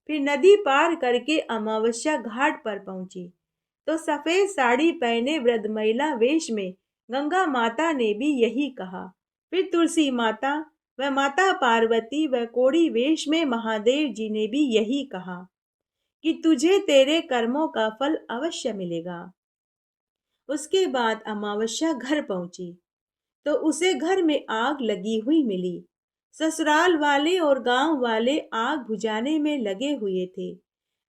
फिर नदी पार करके अमावस्या घाट पर पहुंची तो सफेद साड़ी पहने वृद्ध महिला वेश में गंगा माता ने भी यही कहा। फिर तुलसी माता व माता पार्वती व कोड़ी वेश में महादेव जी ने भी यही कहा कि तुझे तेरे कर्मों का फल अवश्य मिलेगा। उसके बाद अमावस्या घर पहुंची तो उसे घर में आग लगी हुई मिली। ससुराल वाले और गांव वाले आग बुझाने में लगे हुए थे।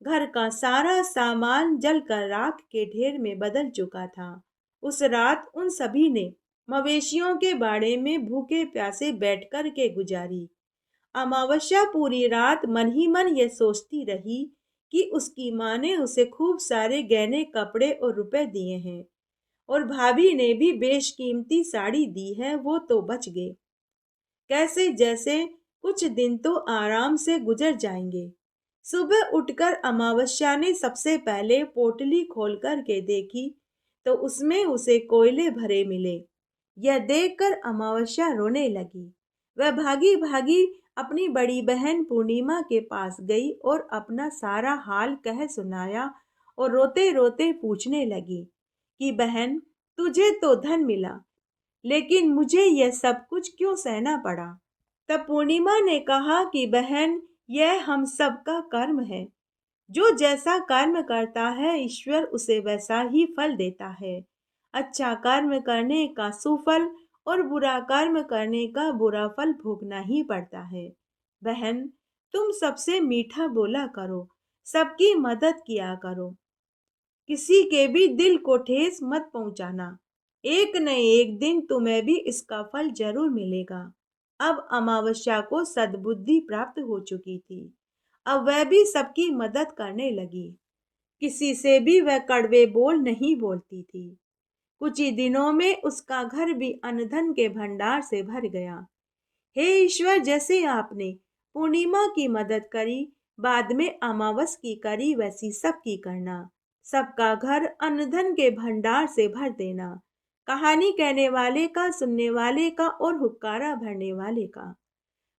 घर का सारा सामान जलकर राख के ढेर में बदल चुका था। उस रात उन सभी ने मवेशियों के बाड़े में भूखे प्यासे बैठकर के गुजारी। अमावस्या पूरी रात मन ही मन ये सोचती रही कि उसकी माँ ने उसे खूब सारे गहने, कपड़े और रुपए दिए हैं और भाभी ने भी बेशकीमती साड़ी दी है, वो तो बच गए। कैसे जैसे कुछ दिन तो आराम से गुजर जाएंगे। सुबह उठकर अमावस्या ने सबसे पहले पोटली खोल कर के देखी तो उसमें उसे कोयले भरे मिले। यह देखकर अमावस्या रोने लगी। वह भागी भागी अपनी बड़ी बहन पूर्णिमा के पास गई और अपना सारा हाल कह सुनाया और रोते रोते पूछने लगी कि बहन, तुझे तो धन मिला, लेकिन मुझे यह सब कुछ क्यों सहना पड़ा। तब पूर्णिमा ने कहा कि बहन, यह हम सबका कर्म है। जो जैसा कर्म करता है ईश्वर उसे वैसा ही फल देता है। अच्छा कर्म करने का सुफल और बुरा कर्म करने का बुरा फल भोगना ही पड़ता है। बहन, तुम सबसे मीठा बोला करो, सबकी मदद किया करो, किसी के भी दिल को ठेस मत पहुंचाना। एक न एक दिन तुम्हें भी इसका फल जरूर मिलेगा। अब अमावस्या को सद्बुद्धि प्राप्त हो चुकी थी। अब वह भी सबकी मदद करने लगी। किसी से भी वह कड़वे बोल नहीं बोलती थी। कुछ ही दिनों में उसका घर भी अन्न धन के भंडार से भर गया। हे ईश्वर, जैसे आपने पूर्णिमा की मदद करी, बाद में अमावस की करी, वैसी सबकी करना। सबका घर अन्न धन के भंडार से भर देना। कहानी कहने वाले का, सुनने वाले का और हुक्कारा भरने वाले का।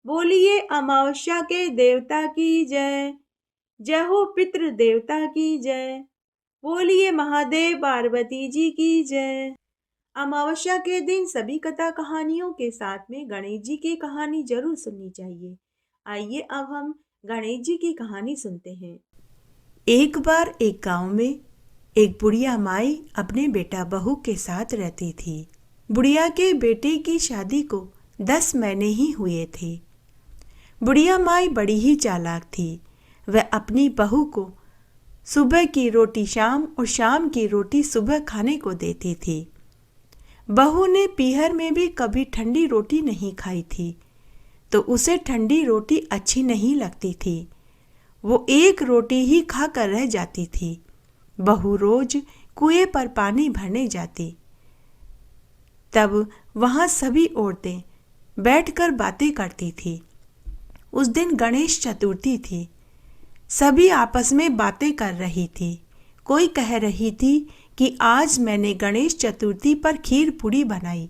बोलिए अमावस्या के देवता की जय। जय हो पितृ देवता की जय। बोलिए महादेव पार्वती जी की जय। अमावस्या के दिन सभी कथा कहानियों के साथ में गणेश जी की कहानी जरूर सुननी चाहिए। आइए अब हम गणेश जी की कहानी सुनते हैं। एक बार एक गांव में एक बुढ़िया माई अपने बेटा बहू के साथ रहती थी। बुढ़िया के बेटे की शादी को 10 महीने ही हुए थे। बुढ़िया माई बड़ी ही चालाक थी। वह अपनी बहू को सुबह की रोटी शाम और शाम की रोटी सुबह खाने को देती थी। बहू ने पीहर में भी कभी ठंडी रोटी नहीं खाई थी, तो उसे ठंडी रोटी अच्छी नहीं लगती थी। वो एक रोटी ही खाकर रह जाती थी। बहू रोज कुएं पर पानी भरने जाती। तब वहाँ सभी औरतें बैठकर बातें करती थी। उस दिन गणेश चतुर्थी थी। सभी आपस में बातें कर रही थी। कोई कह रही थी कि आज मैंने गणेश चतुर्थी पर खीर पूड़ी बनाई,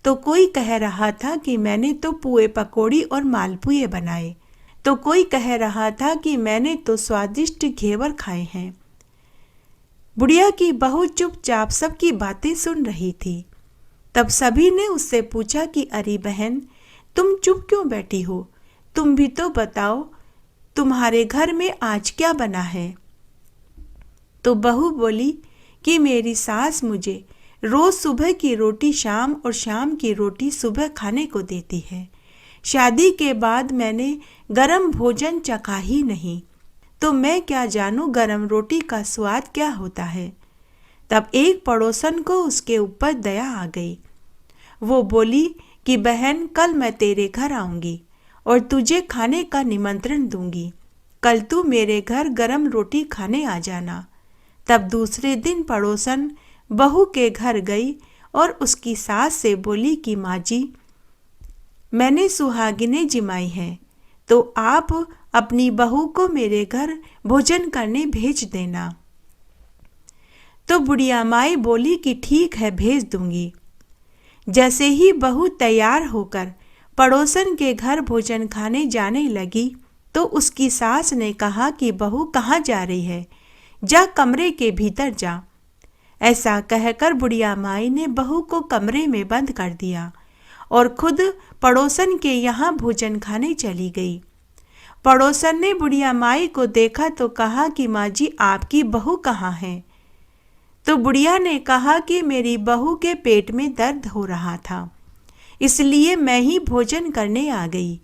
तो कोई कह रहा था कि मैंने तो पुए पकौड़ी और मालपुए बनाए, तो कोई कह रहा था कि मैंने तो स्वादिष्ट घेवर खाए हैं। बुढ़िया की बहू चुपचाप सबकी बातें सुन रही थी। तब सभी ने उससे पूछा कि अरे बहन, तुम चुप क्यों बैठी हो? तुम भी तो बताओ, तुम्हारे घर में आज क्या बना है? तो बहू बोली कि मेरी सास मुझे रोज सुबह की रोटी शाम और शाम की रोटी सुबह खाने को देती है। शादी के बाद मैंने गरम भोजन चखा ही नहीं, तो मैं क्या जानूं गरम रोटी का स्वाद क्या होता है। तब एक पड़ोसन को उसके ऊपर दया आ गई। वो बोली कि बहन, कल मैं तेरे घर आऊंगी और तुझे खाने का निमंत्रण दूंगी। कल तू मेरे घर गरम रोटी खाने आ जाना। तब दूसरे दिन पड़ोसन बहू के घर गई और उसकी सास से बोली कि माँ जी, मैंने सुहागिनें जिमाई हैं, तो आप अपनी बहू को मेरे घर भोजन करने भेज देना। तो बुढ़िया माई बोली कि ठीक है, भेज दूंगी। जैसे ही बहू तैयार होकर पड़ोसन के घर भोजन खाने जाने लगी, तो उसकी सास ने कहा कि बहू कहाँ जा रही है? जा कमरे के भीतर जा। ऐसा कहकर बुढ़िया माई ने बहू को कमरे में बंद कर दिया और खुद पड़ोसन के यहाँ भोजन खाने चली गई। पड़ोसन ने बुढ़िया माई को देखा तो कहा कि माँ जी, आपकी बहू कहाँ है? तो बुढ़िया ने कहा कि मेरी बहू के पेट में दर्द हो रहा था, इसलिए मैं ही भोजन करने आ गई।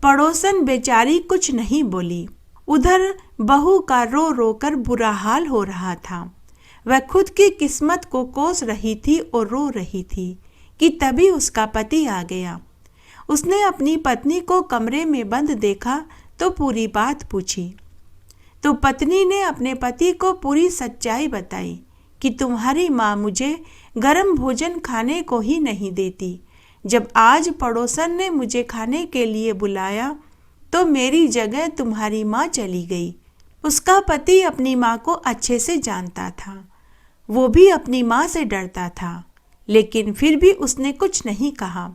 पड़ोसन बेचारी कुछ नहीं बोली। उधर बहू का रो रो कर बुरा हाल हो रहा था। वह खुद की किस्मत को कोस रही थी और रो रही थी कि तभी उसका पति आ गया। उसने अपनी पत्नी को कमरे में बंद देखा तो पूरी बात पूछी। तो पत्नी ने अपने पति को पूरी सच्चाई बताई कि तुम्हारी माँ मुझे गरम भोजन खाने को ही नहीं देती। जब आज पड़ोसन ने मुझे खाने के लिए बुलाया तो मेरी जगह तुम्हारी माँ चली गई। उसका पति अपनी माँ को अच्छे से जानता था, वो भी अपनी माँ से डरता था, लेकिन फिर भी उसने कुछ नहीं कहा।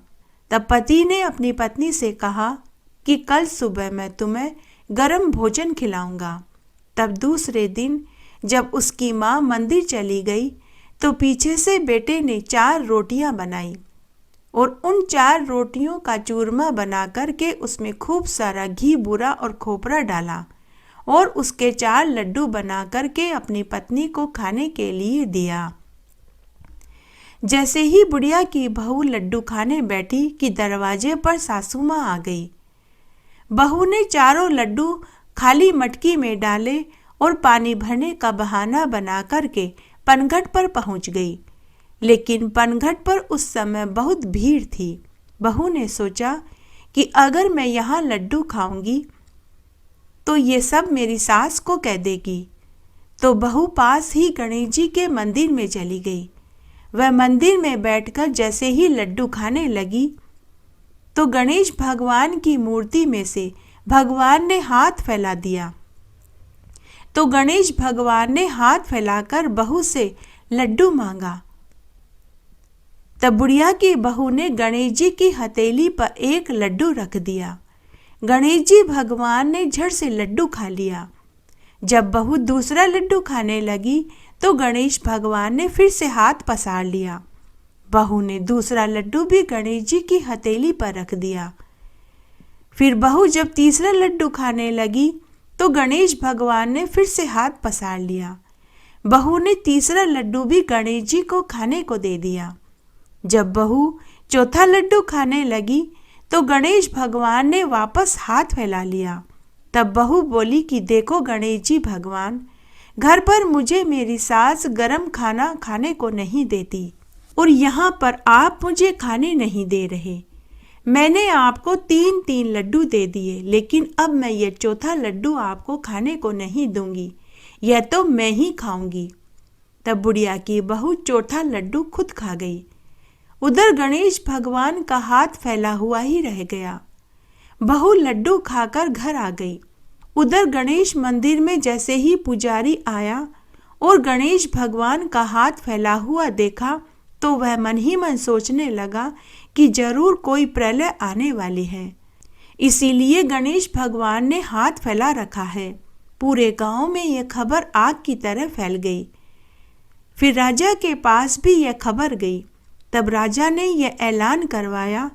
तब पति ने अपनी पत्नी से कहा कि कल सुबह मैं तुम्हें गरम भोजन खिलाऊंगा। तब दूसरे दिन जब उसकी माँ मंदिर चली गई तो पीछे से बेटे ने 4 रोटियां बनाई और उन 4 रोटियों का चूरमा बना करके उसमें खूब सारा घी, बूरा और खोपरा डाला और उसके 4 लड्डू बना करके अपनी पत्नी को खाने के लिए दिया। जैसे ही बुढ़िया की बहू लड्डू खाने बैठी कि दरवाजे पर सासू माँ आ गई। बहू ने 4 लड्डू खाली मटकी में डाले और पानी भरने का बहाना बना करके पनघट पर पहुंच गई, लेकिन पनघट पर उस समय बहुत भीड़ थी। बहू ने सोचा कि अगर मैं यहाँ लड्डू खाऊंगी तो ये सब मेरी सास को कह देगी। तो बहू पास ही गणेश जी के मंदिर में चली गई। वह मंदिर में बैठकर जैसे ही लड्डू खाने लगी तो गणेश भगवान की मूर्ति में से भगवान ने हाथ फैला दिया। तो गणेश भगवान ने हाथ फैलाकर बहू से लड्डू मांगा। तब बुढ़िया की बहू ने गणेश जी की हथेली पर एक लड्डू रख दिया। गणेश जी भगवान ने झट से लड्डू खा लिया। जब बहू दूसरा लड्डू खाने लगी तो गणेश भगवान ने फिर से हाथ पसार लिया। बहू ने दूसरा लड्डू भी गणेश जी की हथेली पर रख दिया। फिर बहू जब तीसरा लड्डू खाने लगी तो गणेश भगवान ने फिर से हाथ पसार लिया। बहू ने तीसरा लड्डू भी गणेश जी को खाने को दे दिया। जब बहू चौथा लड्डू खाने लगी तो गणेश भगवान ने वापस हाथ फैला लिया। तब बहू बोली कि देखो गणेश जी भगवान, घर पर मुझे मेरी सास गरम खाना खाने को नहीं देती और यहाँ पर आप मुझे खाने नहीं दे रहे। मैंने आपको 3-3 लड्डू दे दिए, लेकिन अब मैं ये चौथा लड्डू आपको खाने को नहीं दूंगी, यह तो मैं ही खाऊंगी। तब बुढ़िया की बहू चौथा लड्डू खुद खा गई। उधर गणेश भगवान का हाथ फैला हुआ ही रह गया। बहू लड्डू खाकर घर आ गई। उधर गणेश मंदिर में जैसे ही पुजारी आया और गणेश भगवान का हाथ फैला हुआ देखा तो वह मन ही मन सोचने लगा कि जरूर कोई प्रलय आने वाली है। इसीलिए गणेश भगवान ने हाथ फैला रखा है। पूरे गांव में यह खबर आग की तरह फैल गई। फिर राजा के पास भी यह खबर गई। तब राजा ने यह ऐलान करवाया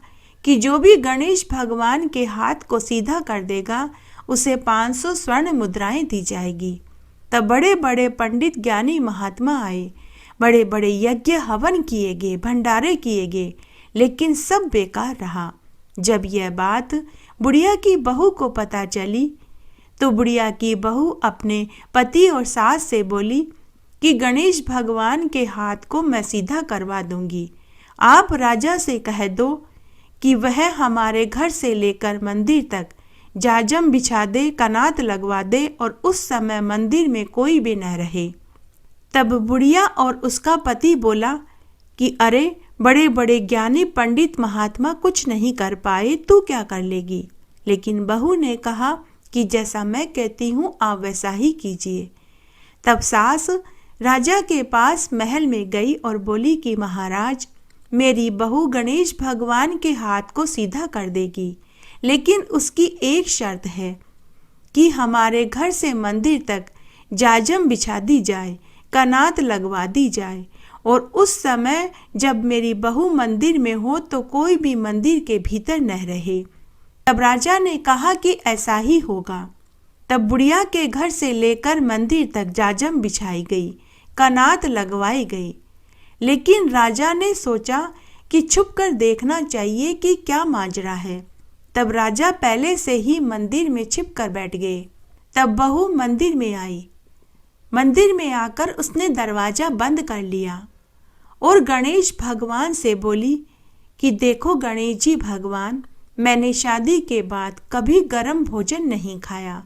कि जो भी गणेश भगवान के हाथ को सीधा कर देगा उसे 500 स्वर्ण मुद्राएं दी जाएगी। तब बड़े बड़े पंडित ज्ञानी महात्मा आए, बड़े बड़े यज्ञ हवन किए गए, भंडारे किए गए, लेकिन सब बेकार रहा। जब यह बात बुढ़िया की बहू को पता चली तो बुढ़िया की बहू अपने पति और सास से बोली कि गणेश भगवान के हाथ को मैं सीधा करवा दूंगी। आप राजा से कह दो कि वह हमारे घर से लेकर मंदिर तक जाजम बिछा दे, कनात लगवा दे और उस समय मंदिर में कोई भी न रहे। तब बुढ़िया और उसका पति बोला कि अरे, बड़े बड़े ज्ञानी पंडित महात्मा कुछ नहीं कर पाए, तू क्या कर लेगी। लेकिन बहू ने कहा कि जैसा मैं कहती हूँ आप वैसा ही कीजिए। तब सास राजा के पास महल में गई और बोली कि महाराज, मेरी बहू गणेश भगवान के हाथ को सीधा कर देगी, लेकिन उसकी एक शर्त है कि हमारे घर से मंदिर तक जाजम बिछा दी जाए, कनात लगवा दी जाए और उस समय जब मेरी बहू मंदिर में हो तो कोई भी मंदिर के भीतर न रहे। तब राजा ने कहा कि ऐसा ही होगा। तब बुढ़िया के घर से लेकर मंदिर तक जाजम बिछाई गई, कनात लगवाई गई। लेकिन राजा ने सोचा कि छुपकर देखना चाहिए कि क्या माजरा है। तब राजा पहले से ही मंदिर में छिप कर बैठ गए। तब बहू मंदिर में आई। मंदिर में आकर उसने दरवाजा बंद कर लिया और गणेश भगवान से बोली कि देखो गणेश जी भगवान, मैंने शादी के बाद कभी गर्म भोजन नहीं खाया।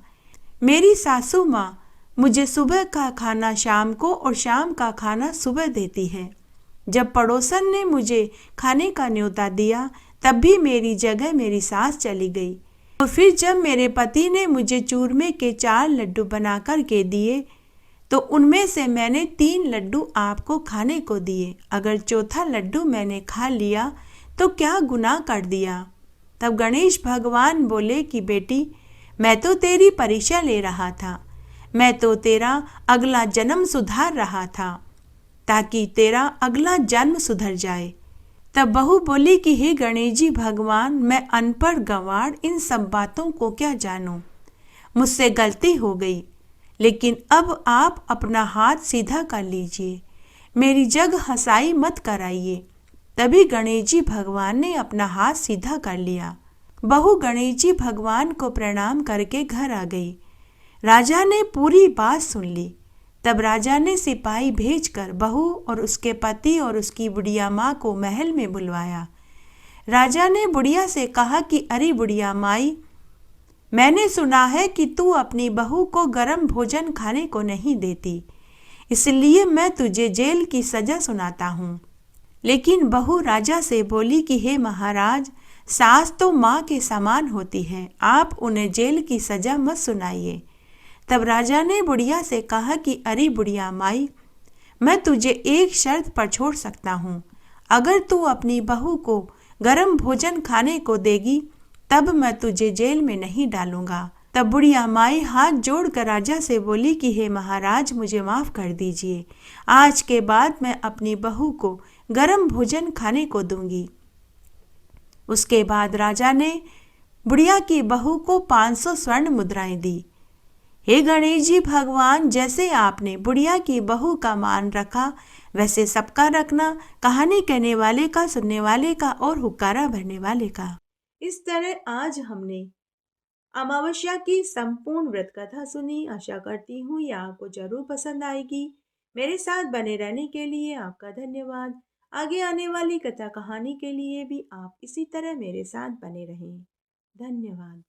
मेरी सासू माँ मुझे सुबह का खाना शाम को और शाम का खाना सुबह देती है। जब पड़ोसन ने मुझे खाने का न्योता दिया तब भी मेरी जगह मेरी सास चली गई। और फिर जब मेरे पति ने मुझे चूरमे के 4 लड्डू बनाकर के दिए तो उनमें से मैंने 3 लड्डू आपको खाने को दिए। अगर चौथा लड्डू मैंने खा लिया तो क्या गुनाह कर दिया। तब गणेश भगवान बोले कि बेटी, मैं तो तेरी परीक्षा ले रहा था, मैं तो तेरा अगला जन्म सुधार रहा था ताकि तेरा अगला जन्म सुधर जाए। तब बहू बोली कि हे गणेश जी भगवान, मैं अनपढ़ गंवार इन सब बातों को क्या जानूं, मुझसे गलती हो गई, लेकिन अब आप अपना हाथ सीधा कर लीजिए, मेरी जग हंसाई मत कराइए। तभी गणेश जी भगवान ने अपना हाथ सीधा कर लिया। बहू गणेश जी भगवान को प्रणाम करके घर आ गई। राजा ने पूरी बात सुन ली। तब राजा ने सिपाही भेजकर बहू और उसके पति और उसकी बुढ़िया माँ को महल में बुलवाया। राजा ने बुढ़िया से कहा कि अरे बुढ़िया माई, मैंने सुना है कि तू अपनी बहू को गर्म भोजन खाने को नहीं देती, इसलिए मैं तुझे जेल की सजा सुनाता हूँ। लेकिन बहू राजा से बोली कि हे महाराज, सास तो माँ के समान होती है, आप उन्हें जेल की सजा मत सुनाइए। तब राजा ने बुढ़िया से कहा कि अरे बुढ़िया माई, मैं तुझे एक शर्त पर छोड़ सकता हूँ। अगर तू अपनी बहू को गर्म भोजन खाने को देगी तब मैं तुझे जेल में नहीं डालूंगा। तब बुढ़िया माई हाथ जोड़कर राजा से बोली कि हे महाराज, मुझे माफ़ कर दीजिए, आज के बाद मैं अपनी बहू को गर्म भोजन खाने को दूंगी। उसके बाद राजा ने बुढ़िया की बहू को 500 स्वर्ण मुद्राएं दी। हे गणेश जी भगवान, जैसे आपने बुढ़िया की बहू का मान रखा वैसे सबका रखना, कहानी कहने वाले का, सुनने वाले का और हुक्कारा भरने वाले का। इस तरह आज हमने अमावस्या की संपूर्ण व्रत कथा सुनी। आशा करती हूँ यह आपको जरूर पसंद आएगी। मेरे साथ बने रहने के लिए आपका धन्यवाद। आगे आने वाली कथा कहानी के लिए भी आप इसी तरह मेरे साथ बने रहें। धन्यवाद।